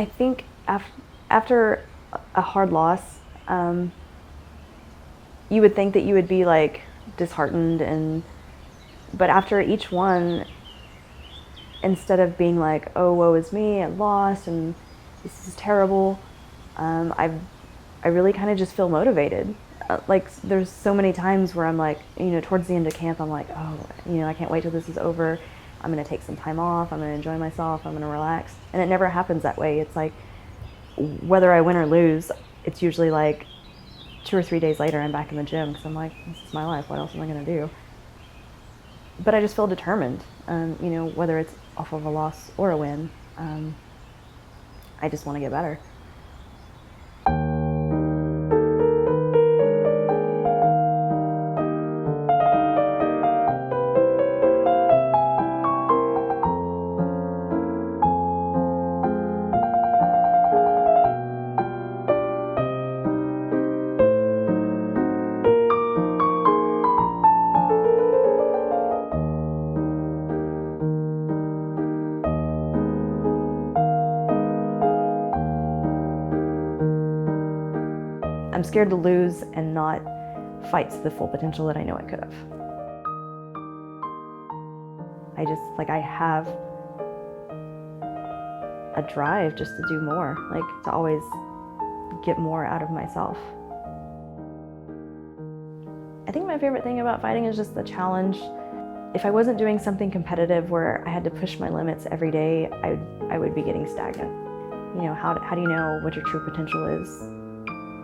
I think after a hard loss, you would think that you would be like disheartened, but after each one, instead of being like, oh, woe is me, I lost and this is terrible, I really kind of just feel motivated. Like there's so many times where I'm like, towards the end of camp, I'm like, oh, I can't wait till this is over. I'm gonna take some time off. I'm gonna enjoy myself. I'm gonna relax. And it never happens that way. It's like, whether I win or lose, it's usually like 2 or 3 days later, I'm back in the gym because I'm like, this is my life. What else am I gonna do? But I just feel determined. Whether it's off of a loss or a win, I just want to get better. I'm scared to lose and not fight to the full potential that I know I could have. I have a drive just to do more, to always get more out of myself. I think my favorite thing about fighting is just the challenge. If I wasn't doing something competitive where I had to push my limits every day, I would be getting stagnant. How do you know what your true potential is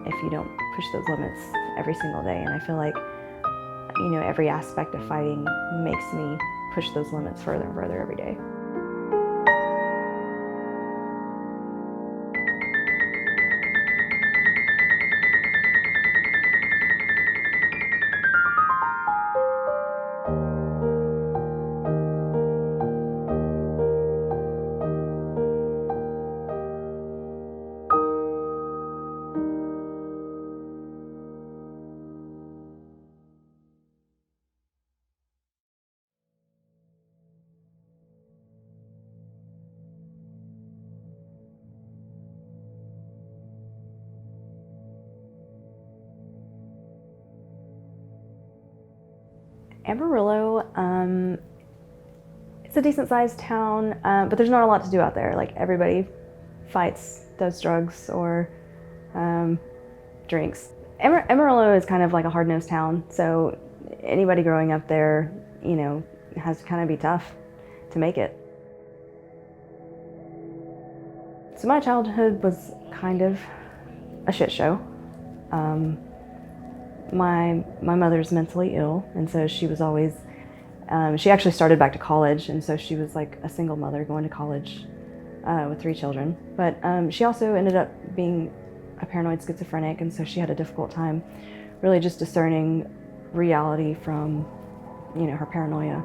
if you don't push those limits every single day? And I feel like, every aspect of fighting makes me push those limits further and further every day. Amarillo, it's a decent sized town, but there's not a lot to do out there. Everybody fights, does drugs, or drinks. Amarillo is kind of like a hard-nosed town, so anybody growing up there, has to kind of be tough to make it. So my childhood was kind of a shit show. My mother's mentally ill, and so she was always, she actually started back to college, and so she was like a single mother going to college with 3 children. But she also ended up being a paranoid schizophrenic, and so she had a difficult time really just discerning reality from, her paranoia.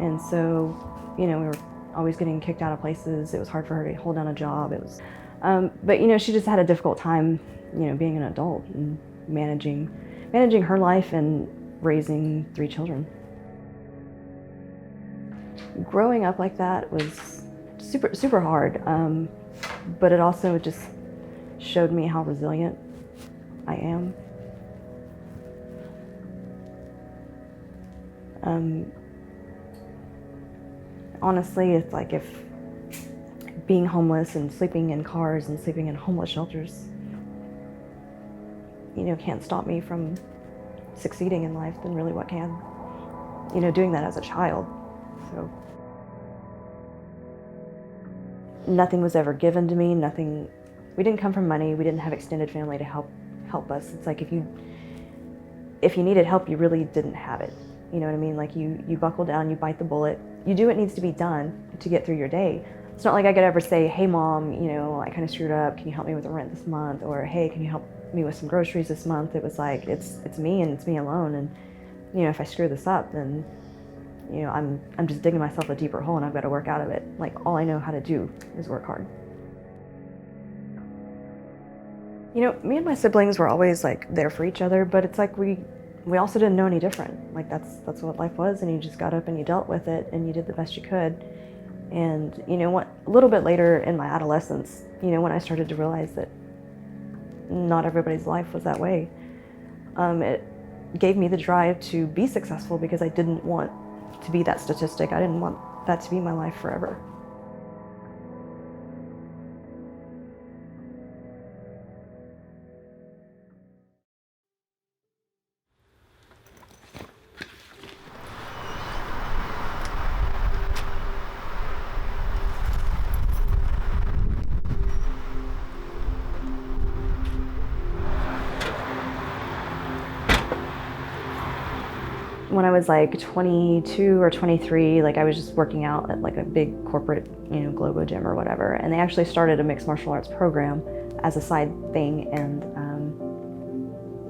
And so, we were always getting kicked out of places. It was hard for her to hold down a job. It was, but she just had a difficult time, being an adult and managing her life and raising 3 children. Growing up like that was super hard, but it also just showed me how resilient I am. Honestly, it's like if being homeless and sleeping in cars and sleeping in homeless shelters, can't stop me from succeeding in life, then really what can? Doing that as a child. So nothing was ever given to me, we didn't come from money, we didn't have extended family to help us. It's like if you needed help, you really didn't have it. You know what I mean? You buckle down, you bite the bullet, you do what needs to be done to get through your day. It's not like I could ever say, hey mom, I kind of screwed up, can you help me with the rent this month? Or hey, can you help me with some groceries this month? It was like, it's me and it's me alone. And, if I screw this up, then, I'm just digging myself a deeper hole and I've got to work out of it. All I know how to do is work hard. Me and my siblings were always there for each other, but it's like we also didn't know any different. That's what life was, and you just got up and you dealt with it and you did the best you could. And, you know, a little bit later in my adolescence, you know, when I started to realize that not everybody's life was that way, it gave me the drive to be successful because I didn't want to be that statistic. I didn't want that to be my life forever. When I was like 22 or 23, like I was just working out at like a big corporate, you know, Globo gym or whatever, and they actually started a mixed martial arts program as a side thing, and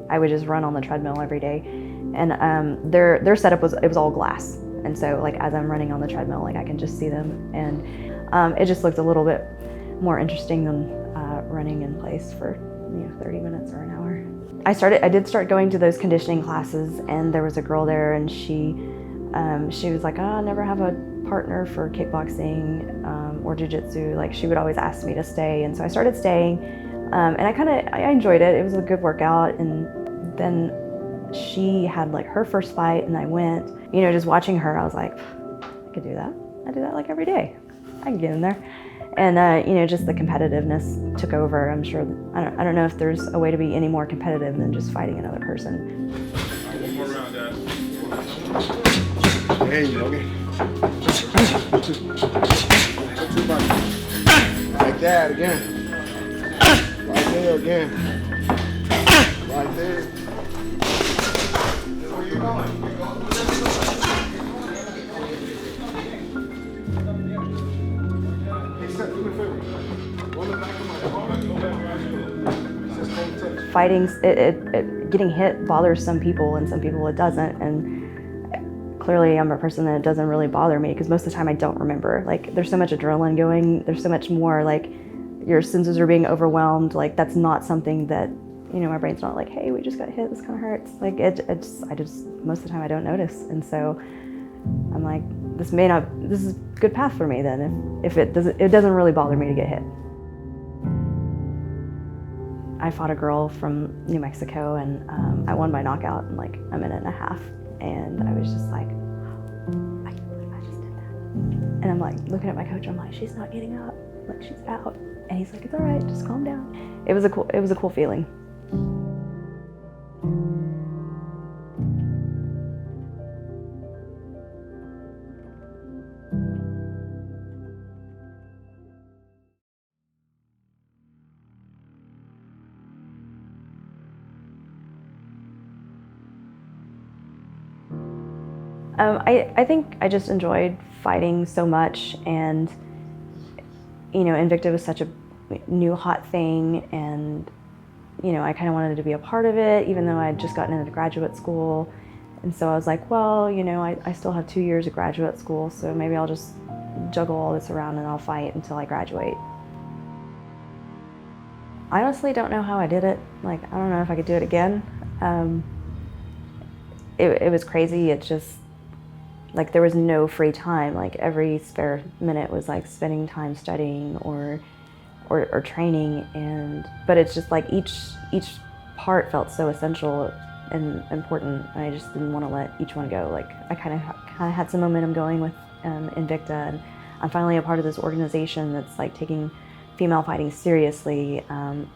I would just run on the treadmill every day, and their setup was, it was all glass, and so like as I'm running on the treadmill, like I can just see them, and it just looked a little bit more interesting than running in place for, you know, 30 minutes or an hour. I did start going to those conditioning classes, and there was a girl there, and she was like, oh, I never have a partner for kickboxing or jiu-jitsu. Like, she would always ask me to stay, and so I started staying, and I enjoyed it. It was a good workout, and then she had like her first fight, and I went. You know, just watching her, I was like, I could do that. I do that like every day. I can get in there. And you know, just the competitiveness took over. I'm sure, I don't know if there's a way to be any more competitive than just fighting another person. One more round, Dad. There you go. Like that again. Right there again. Right there. Where you going? Fighting, getting hit bothers some people, and some people it doesn't. And clearly I'm a person that it doesn't really bother me, because most of the time I don't remember. Like, there's so much adrenaline going, there's so much more, like, your senses are being overwhelmed. Like, that's not something that, you know, my brain's not like, hey, we just got hit, this kind of hurts. Like, I just, most of the time I don't notice. And so I'm like, this is a good path for me then, if it doesn't really bother me to get hit. I fought a girl from New Mexico, and I won by knockout in like a minute and a half. And I was just like, I can't believe I just did that. And I'm like looking at my coach, I'm like, she's not getting up, like she's out. And he's like, it's all right, just calm down. It was a cool feeling. I think I just enjoyed fighting so much, and you know, Invicta was such a new hot thing, and you know, I kind of wanted to be a part of it, even though I had just gotten into graduate school. And so I was like, well, you know, I still have 2 years of graduate school, so maybe I'll just juggle all this around and I'll fight until I graduate. I honestly don't know how I did it. Like, I don't know if I could do it again. It was crazy. It just, like, there was no free time. Like, every spare minute was like spending time studying or training, but it's just like each part felt so essential and important. I just didn't want to let each one go. Like, I kind of had some momentum going with Invicta, and I'm finally a part of this organization that's like taking female fighting seriously,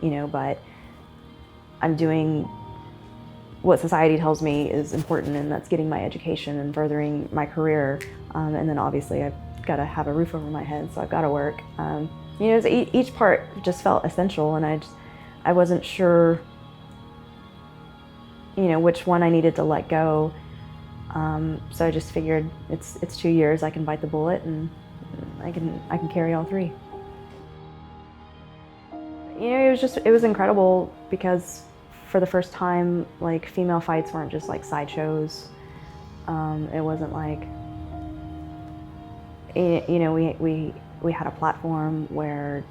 you know, but I'm doing what society tells me is important, and that's getting my education and furthering my career. And then obviously I've got to have a roof over my head, so I've got to work. You know, each part just felt essential, and I wasn't sure, you know, which one I needed to let go. So I just figured it's 2 years, I can bite the bullet, and I can carry all three. You know, it was incredible, because for the first time, like, female fights weren't just like sideshows. It wasn't like, you know, we had a platform where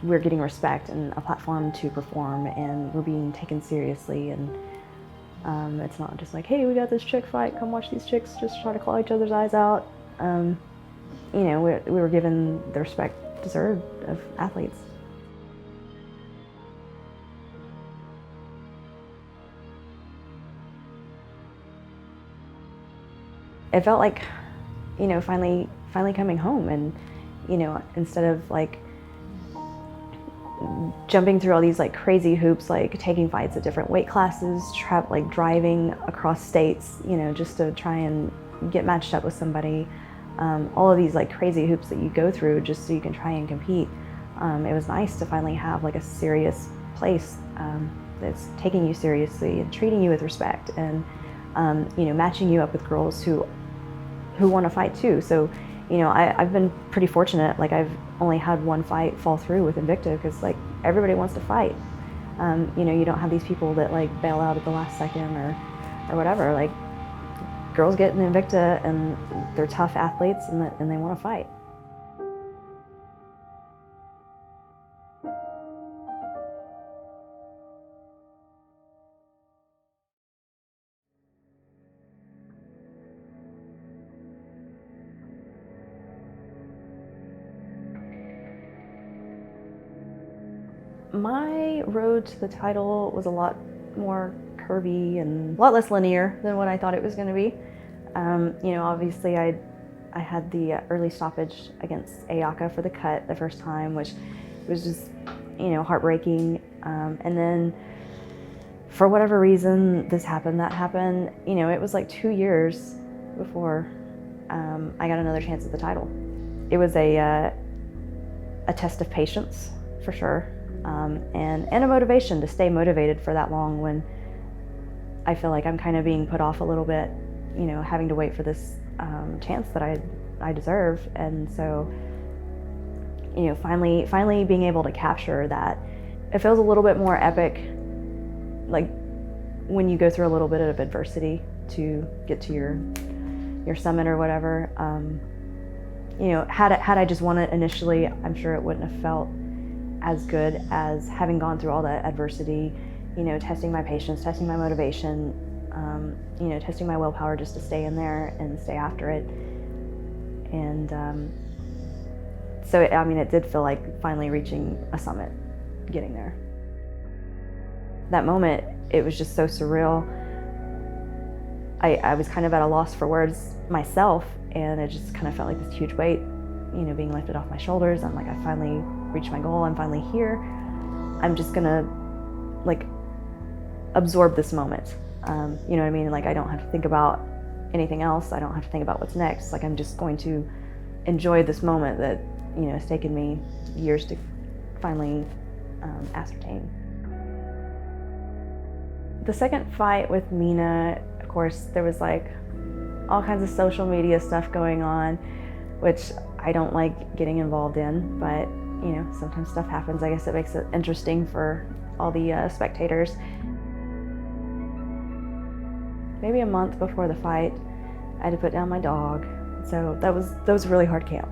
we're getting respect and a platform to perform, and we're being taken seriously. And it's not just like, hey, we got this chick fight, come watch these chicks just try to claw each other's eyes out. you know, we were given the respect deserved of athletes. It felt like, you know, finally coming home, and, you know, instead of like jumping through all these like crazy hoops, like taking fights at different weight classes, like driving across states, you know, just to try and get matched up with somebody. All of these like crazy hoops that you go through just so you can try and compete. It was nice to finally have like a serious place that's taking you seriously and treating you with respect, and you know, matching you up with girls who want to fight too. So, you know, I've been pretty fortunate. Like, I've only had one fight fall through with Invicta, because like everybody wants to fight. You know, you don't have these people that like bail out at the last second or whatever. Like, girls get in Invicta and they're tough athletes, and they want to fight. My road to the title was a lot more curvy and a lot less linear than what I thought it was going to be. You know, obviously I had the early stoppage against Ayaka for the cut the first time, which was just, you know, heartbreaking. And then for whatever reason, this happened, that happened. You know, it was like 2 years before I got another chance at the title. It was a test of patience, for sure. And a motivation to stay motivated for that long when I feel like I'm kind of being put off a little bit, you know, having to wait for this chance that I deserve. And so, you know, finally being able to capture that, it feels a little bit more epic, like when you go through a little bit of adversity to get to your summit or whatever. You know, had I just won it initially, I'm sure it wouldn't have felt as good as having gone through all that adversity, you know, testing my patience, testing my motivation, you know, testing my willpower just to stay in there and stay after it. And so, I mean, it did feel like finally reaching a summit, getting there. That moment, it was just so surreal. I was kind of at a loss for words myself, and it just kind of felt like this huge weight, you know, being lifted off my shoulders. I'm like, I finally reached my goal. I'm finally here. I'm just gonna like absorb this moment. You know what I mean? Like, I don't have to think about anything else. I don't have to think about what's next. Like, I'm just going to enjoy this moment that, you know, has taken me years to finally ascertain. The second fight with Mina, of course, there was like all kinds of social media stuff going on, which I don't like getting involved in, but you know, sometimes stuff happens. I guess it makes it interesting for all the spectators. Maybe a month before the fight, I had to put down my dog. So that was a really hard camp.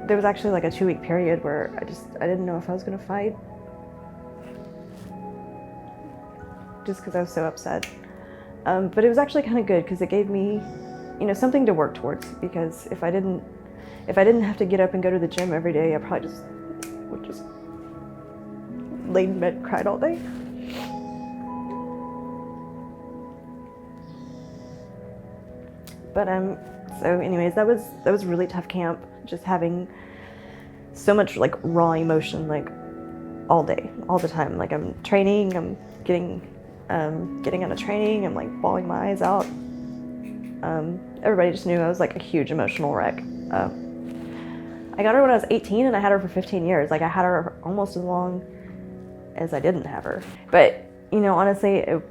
There was actually like a 2-week period where I didn't know if I was gonna fight, just because I was so upset. But it was actually kind of good, because it gave me, you know, something to work towards. Because if I didn't have to get up and go to the gym every day, I probably would just lay in bed and cried all day. But so anyways, that was a really tough camp, just having so much like raw emotion, like all day, all the time. Like, I'm training, I'm getting out of training, I'm like bawling my eyes out. Everybody just knew I was like a huge emotional wreck. I got her when I was 18, and I had her for 15 years. Like, I had her almost as long as I didn't have her. But, you know, honestly, it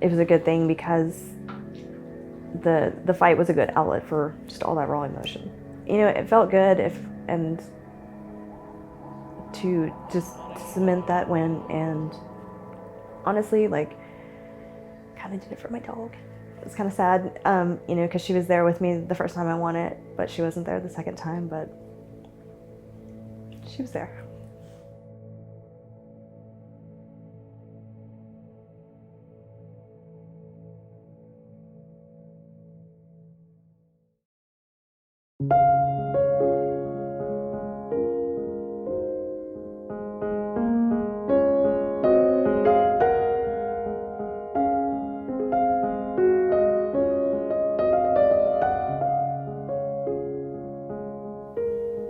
was a good thing, because the fight was a good outlet for just all that raw emotion. You know, it felt good and to just cement that win, and honestly, like, kind of did it for my dog. It was kind of sad, you know, because she was there with me the first time I won it, but she wasn't there the second time, but she was there.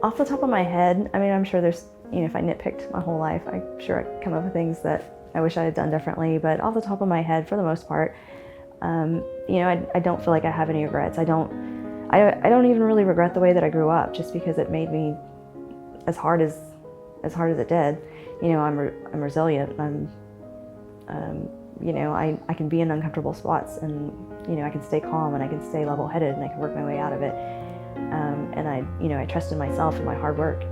Off the top of my head, I mean, I'm sure there's, if I nitpicked my whole life, I'm sure I'd come up with things that I wish I had done differently, but off the top of my head, for the most part, I don't feel like I have any regrets. I don't even really regret the way that I grew up, just because it made me as hard as it did. I'm resilient. I can be in uncomfortable spots, and I can stay calm, and I can stay level-headed, and I can work my way out of it. And I trust in myself and my hard work.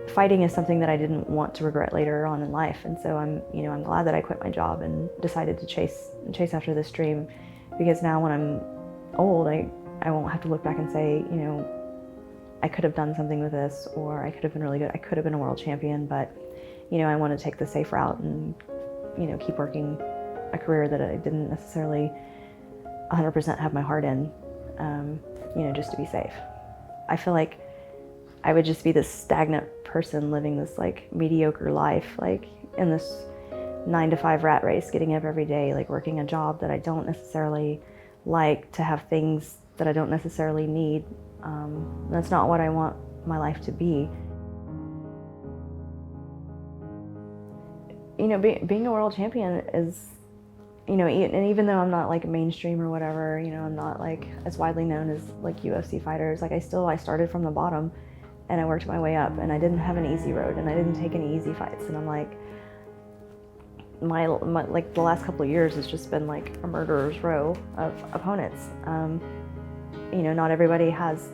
Fighting is something that I didn't want to regret later on in life, and so I'm glad that I quit my job and decided to chase after this dream, because now when I'm old, I won't have to look back and say, I could have done something with this, or I could have been really good. I could have been a world champion, but I want to take the safe route and keep working a career that I didn't necessarily 100% have my heart in, just to be safe. I feel like I would just be this stagnant person living this like mediocre life, like in this 9-to-5 rat race, getting up every day, like working a job that I don't necessarily like, to have things that I don't necessarily need. That's not what I want my life to be. Being a world champion is, and even though I'm not like mainstream or whatever, I'm not like as widely known as like UFC fighters, like I started from the bottom and I worked my way up, and I didn't have an easy road, and I didn't take any easy fights, and I'm like, my like the last couple of years has just been like a murderer's row of opponents. Not everybody has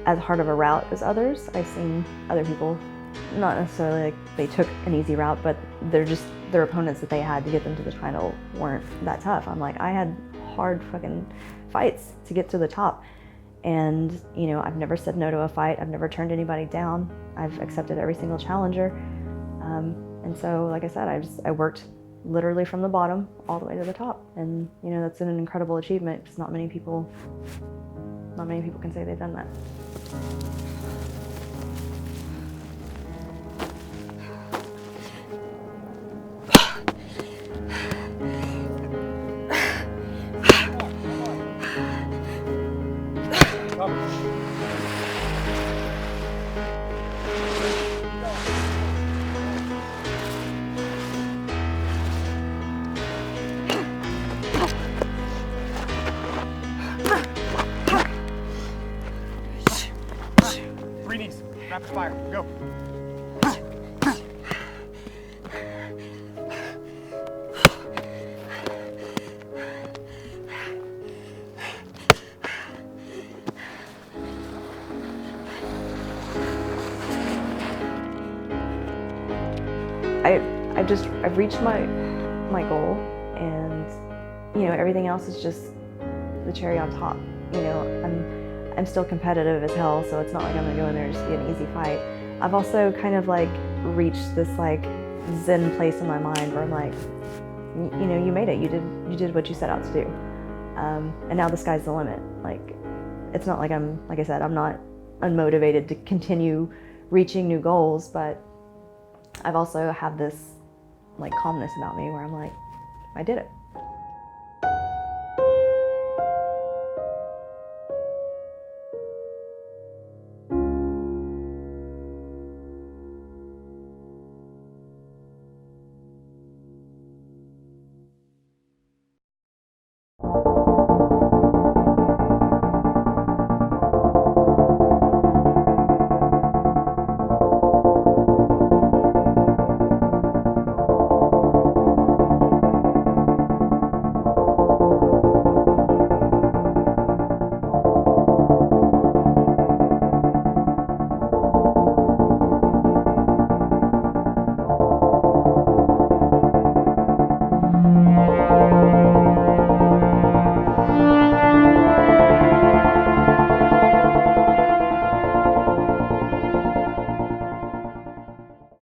as hard of a route as others. I've seen other people, not necessarily like they took an easy route, but their opponents that they had to get them to the title weren't that tough. I'm like, I had hard fucking fights to get to the top. And, I've never said no to a fight. I've never turned anybody down. I've accepted every single challenger. And so, like I said, I worked literally from the bottom all the way to the top. And, that's an incredible achievement, because not many people can say they've done that. Rapid fire, go. I've reached my goal, and everything else is just the cherry on top. I'm still competitive as hell, so it's not like I'm gonna go in there and just be an easy fight. I've also kind of like reached this like zen place in my mind where I'm like, you made it. You did what you set out to do, and now the sky's the limit. Like, it's not like like I said, I'm not unmotivated to continue reaching new goals, but I've also have this like calmness about me where I'm like, I did it.